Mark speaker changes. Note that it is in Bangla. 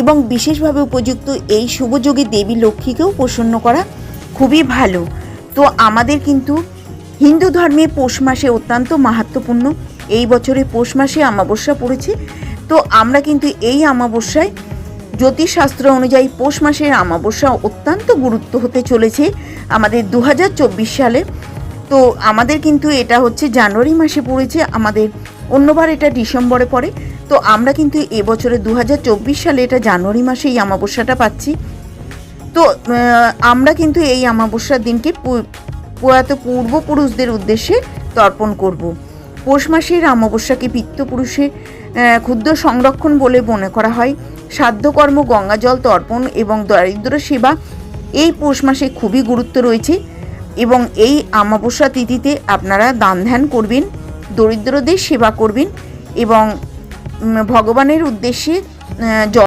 Speaker 1: এবং বিশেষভাবে উপযুক্ত এই শুভযোগে দেবী লক্ষ্মীকেও প্রসন্ন করা খুবই ভালো। তো আমাদের কিন্তু হিন্দু ধর্মে পৌষ মাসে অত্যন্ত মাহাত্ম্যপূর্ণ। এই বছরে পৌষ মাসে অমাবস্যা পড়েছে। তো আমরা কিন্তু এই অমাবস্যায় জ্যোতিষশাস্ত্র অনুযায়ী পৌষ মাসের অমাবস্যা অত্যন্ত গুরুত্ব হতে চলেছে আমাদের 2024 সালে। তো আমাদের কিন্তু এটা হচ্ছে জানুয়ারি মাসে পড়েছে, আমাদের অন্যবার এটা ডিসেম্বরে পড়ে। তো আমরা কিন্তু এবছরে 2024 সালে এটা জানুয়ারি মাসে এই অমাবস্যাটা পাচ্ছি। তো আমরা কিন্তু এই অমাবস্যার দিনকে প্রয়াত পূর্বপুরুষদের উদ্দেশ্যে তর্পণ করব। পৌষ মাসের অমাবস্যাকে পিতৃপুরুষের ক্ষুদ্র সংরক্ষণ বলে মনে করা হয়। সাধ্যকর্ম, গঙ্গাজল তর্পণ এবং দারিদ্র সেবা এই পৌষ মাসে খুবই গুরুত্ব রয়েছে। এবং এই অমাবস্যা তিথিতে আপনারা দান ধ্যান করবেন, দরিদ্রদের সেবা করবেন এবং ভগবানের উদ্দেশ্যে